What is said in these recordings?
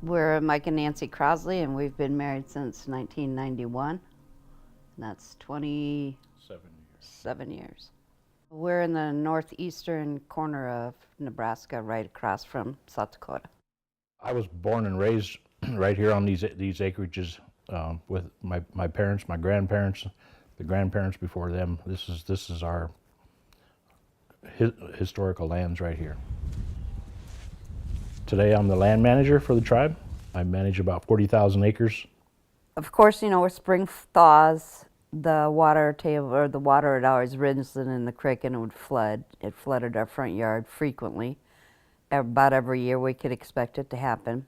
We're Mike and Nancy Crosley, and we've been married since 1991. And that's 27 years. We're in the northeastern corner of Nebraska, right across from South Dakota. I was born and raised right here on these acreages with my parents, my grandparents, the grandparents before them. This is our historical lands right here. Today I'm the land manager for the tribe. I manage about 40,000 acres. Of course, you know, where spring thaws, the water table, or the water had always risen in the creek and it would flood. It flooded our front yard frequently. About every year we could expect it to happen.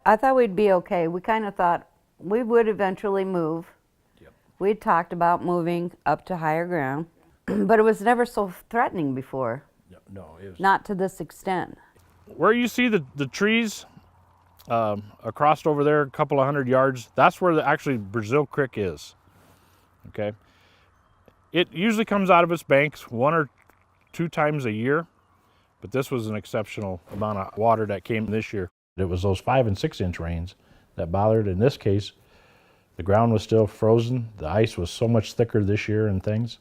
I thought we'd be okay. We kind of thought we would eventually move. Yep. We'd talked about moving up to higher ground, but it was never so threatening before. No, it was not to this extent. Where you see the trees across over there, a couple of 100 yards, that's where actually Brazil Creek is. Okay, it usually comes out of its banks 1 or 2 times a year, but this was an exceptional amount of water that came this year. It was those 5 and 6 inch rains that bothered. In this case, the ground was still frozen. The ice was so much thicker this year and things.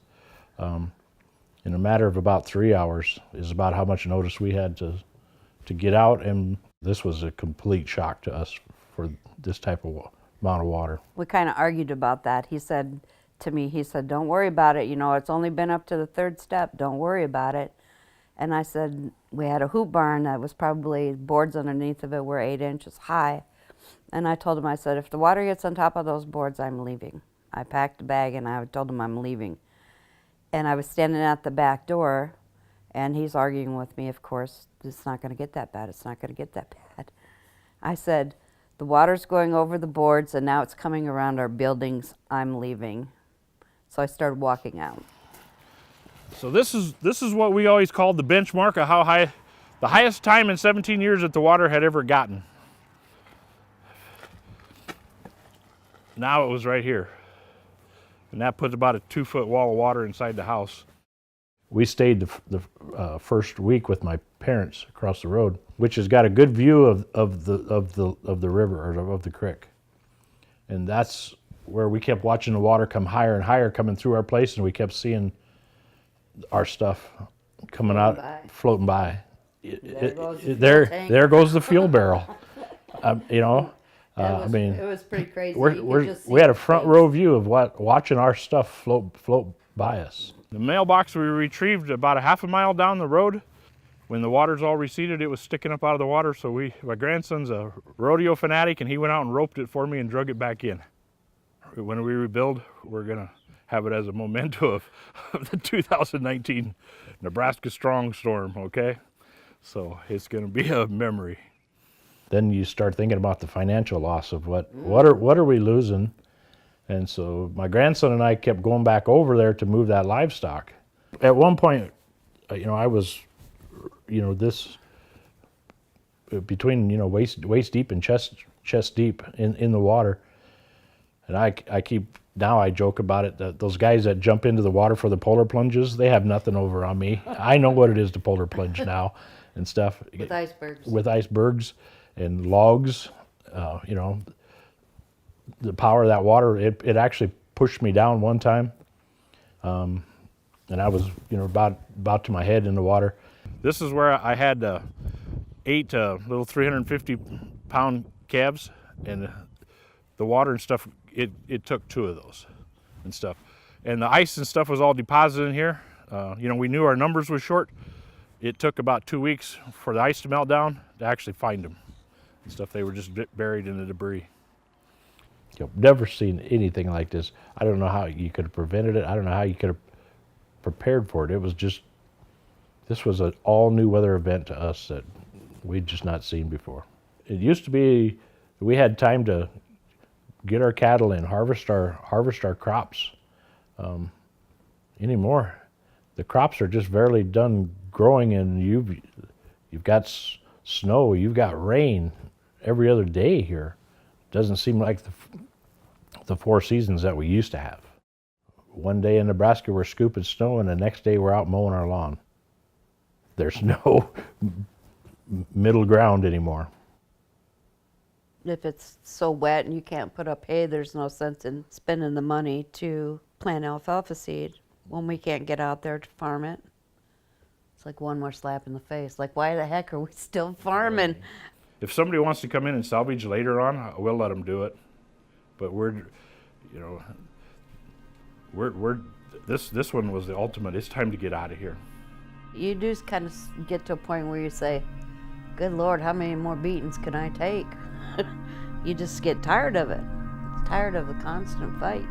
In a matter of about 3 hours is about how much notice we had to get out, and this was a complete shock to us for this type of amount of water. We kind of argued about that. He said to me, he said, don't worry about it. You know, it's only been up to the 3rd step. Don't worry about it. And I said, we had a hoop barn that was probably, boards underneath of it were 8 inches high. And I told him, I said, if the water gets on top of those boards, I'm leaving. I packed a bag and I told him I'm leaving. And I was standing at the back door, and he's arguing with me, of course, it's not going to get that bad. It's not going to get that bad. I said, the water's going over the boards, and now it's coming around our buildings. I'm leaving. So I started walking out. So this is what we always called the benchmark of how high, the highest time in 17 years that the water had ever gotten. Now it was right here. And that puts about a 2-foot wall of water inside the house. We stayed the first week with my parents across the road, which has got a good view of the river, or of the creek. And that's where we kept watching the water come higher and higher coming through our place, and we kept seeing our stuff coming out, floating by. There goes the fuel barrel. You know, I mean, it was pretty crazy. We had a front row view of watching our stuff float by us. The mailbox we retrieved about a half a mile down the road. When the water's all receded, it was sticking up out of the water, so my grandson's a rodeo fanatic, and he went out and roped it for me and drug it back in. When we rebuild, we're gonna have it as a memento of the 2019 Nebraska strong storm, okay? So it's gonna be a memory. Then you start thinking about the financial loss of what are we losing? And so my grandson and I kept going back over there to move that livestock. At one point, you know, I was, you know, this between, you know, waist deep and chest deep in the water. And I joke about it, that those guys that jump into the water for the polar plunges, they have nothing over on me. I know what it is to polar plunge now and stuff. With icebergs. With icebergs and logs, you know, the power of that water, it actually pushed me down one time. And I was, you know, about to my head in the water. This is where I had 8 little 350-pound calves, and the water and stuff, it took 2 of those and stuff. And the ice and stuff was all deposited in here. You know, we knew our numbers were short. It took about 2 weeks for the ice to melt down to actually find them and stuff. They were just buried in the debris. I've never seen anything like this. I don't know how you could have prevented it. I don't know how you could have prepared for it. It was just, this was an all new weather event to us that we'd just not seen before. It used to be, we had time to get our cattle in, harvest our crops. Anymore, the crops are just barely done growing, and you've got snow, you've got rain every other day here. Doesn't seem like the 4 seasons that we used to have. One day in Nebraska we're scooping snow, and the next day we're out mowing our lawn. There's no middle ground anymore. If it's so wet and you can't put up hay, there's no sense in spending the money to plant alfalfa seed when we can't get out there to farm it. It's like one more slap in the face. Like, why the heck are we still farming? If somebody wants to come in and salvage later on, we'll let them do it. But this one was the ultimate. It's time to get out of here. You do kind of get to a point where you say, good Lord, how many more beatings can I take? You just get tired of it. Tired of the constant fight.